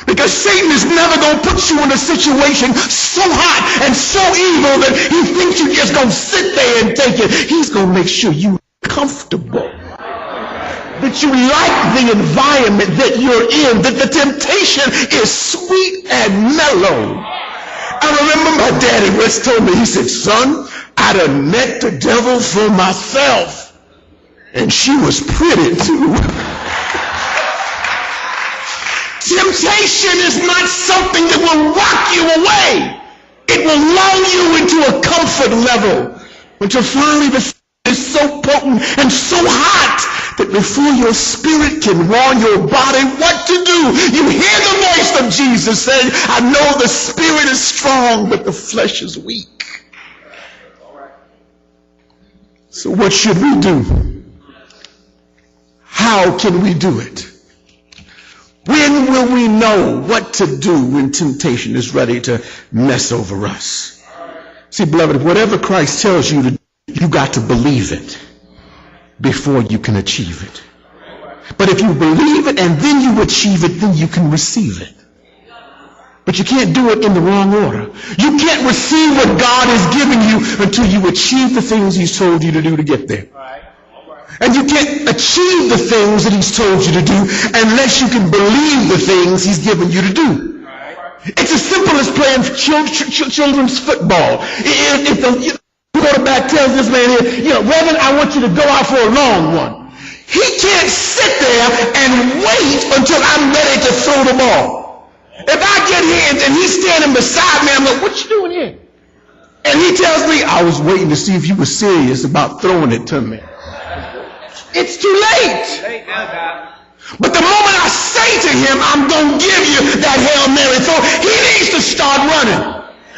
Because Satan is never going to put you in a situation so hot and so evil that he thinks you're just going to sit there and take it. He's going to make sure you're comfortable, that you like the environment that you're in, that the temptation is sweet and mellow. I remember my daddy once told me, he said, son, I done met the devil for myself. And she was pretty too. Temptation is not something that will rock you away. It will lull you into a comfort level until finally the sin is so potent and so hot that before your spirit can warn your body what to do, you hear the voice of Jesus saying, I know the spirit is strong, but the flesh is weak. So what should we do? How can we do it? When will we know what to do when temptation is ready to mess over us? See, beloved, whatever Christ tells you to do, you got to believe it before you can achieve it. But if you believe it and then you achieve it, then you can receive it. But you can't do it in the wrong order. You can't receive what God has given you until you achieve the things he's told you to do to get there. And you can't achieve the things that he's told you to do unless you can believe the things he's given you to do. It's as simple as playing children's football. If the quarterback tells this man here, Reverend, I want you to go out for a long one. He can't sit there and wait until I'm ready to throw the ball. If I get here and he's standing beside me, I'm like, what you doing here? And he tells me, I was waiting to see if you were serious about throwing it to me. It's too late. But the moment I say to him, I'm going to give you that Hail Mary throw, he needs to start running.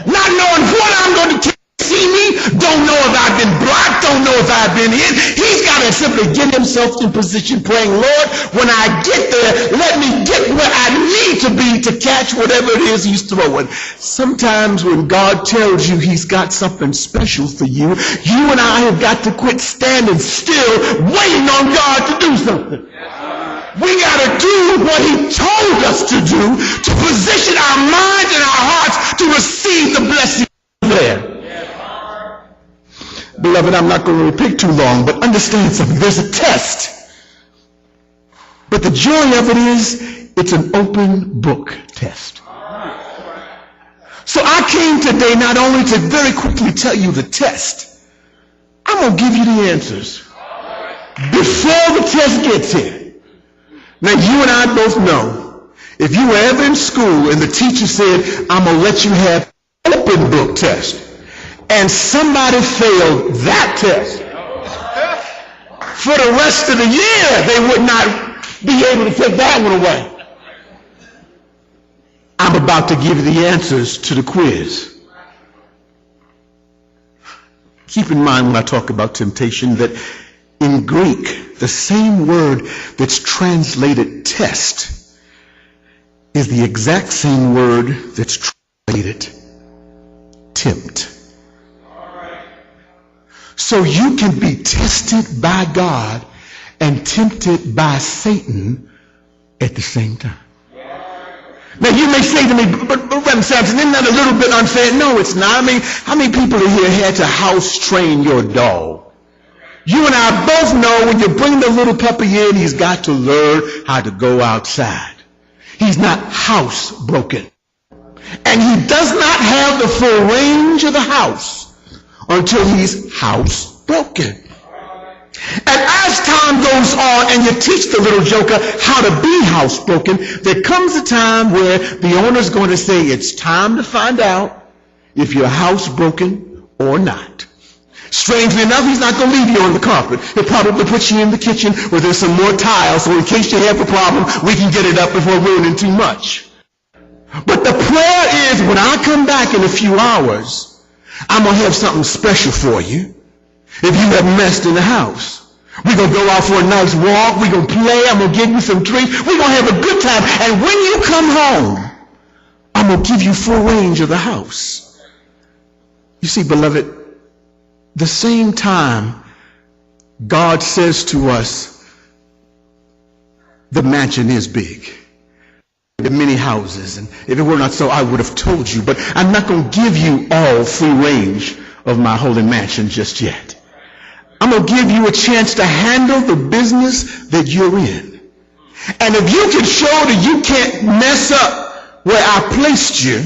Not knowing what I'm going to see me, don't know if I've been blocked, don't know if I've been hit. He's got to simply get himself in position praying, Lord, when I get there, let me get where I need to be to catch whatever it is he's throwing. Sometimes when God tells you he's got something special for you, you and I have got to quit standing still waiting on God to do something. We got to do what he told us to do to position our minds and our hearts to receive the blessing there. Beloved, I'm not going to repeat too long, but understand something. There's a test. But the joy of it is, it's an open book test. So I came today not only to very quickly tell you the test, I'm going to give you the answers before the test gets here. Now, you and I both know, if you were ever in school and the teacher said, I'm going to let you have an open book test, and somebody failed that test, for the rest of the year, they would not be able to take that one away. I'm about to give you the answers to the quiz. Keep in mind when I talk about temptation that in Greek, the same word that's translated test is the exact same word that's translated tempt. So you can be tested by God and tempted by Satan at the same time. Now you may say to me, but Reverend Sampson, isn't that a little bit unfair? No, it's not. I mean, how many people in here had to house train your dog? You and I both know when you bring the little puppy in, he's got to learn how to go outside. He's not house broken. And he does not have the full range of the house until he's house broken. And as time goes on and you teach the little joker how to be housebroken, there comes a time where the owner's going to say, it's time to find out if you're housebroken or not. Strangely enough, he's not going to leave you on the carpet. He'll probably put you in the kitchen where there's some more tiles, so in case you have a problem, we can get it up before ruining too much. But the prayer is, when I come back in a few hours, I'm going to have something special for you if you have messed in the house. We're going to go out for a nice walk. We're going to play. I'm going to give you some treats. We're going to have a good time. And when you come home, I'm going to give you full range of the house. You see, beloved, the same time God says to us, the mansion is big. into many houses, and if it were not so, I would have told you. But I'm not going to give you all free range of my holy mansion just yet. I'm going to give you a chance to handle the business that you're in. And if you can show that you can't mess up where I placed you,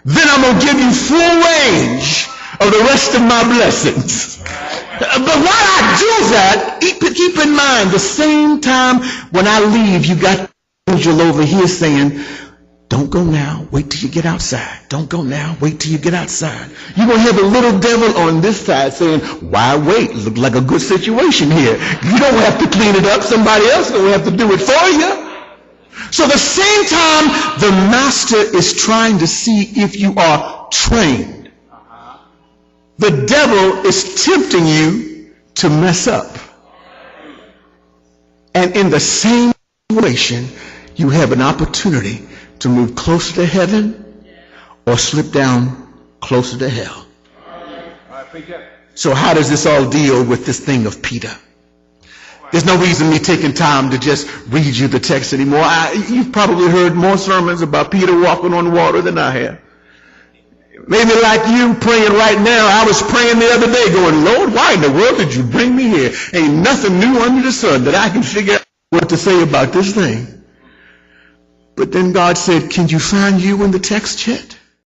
then I'm going to give you full range of the rest of my blessings. But while I do that, keep in mind, the same time when I leave, you got an angel over here saying, don't go now, wait till you get outside. Don't go now, wait till you get outside. You're going to have a little devil on this side saying, why wait? Look like a good situation here. You don't have to clean it up. Somebody else is going to have to do it for you. So the same time, the master is trying to see if you are trained. The devil is tempting you to mess up. And in the same situation, you have an opportunity to move closer to heaven or slip down closer to hell. So how does this all deal with this thing of Peter? There's no reason me taking time to just read you the text anymore. You've probably heard more sermons about Peter walking on water than I have. Maybe like you praying right now. I was praying the other day going, Lord, why in the world did you bring me here? Ain't nothing new under the sun that I can figure out what to say about this thing. But then God said, can you find you in the text yet?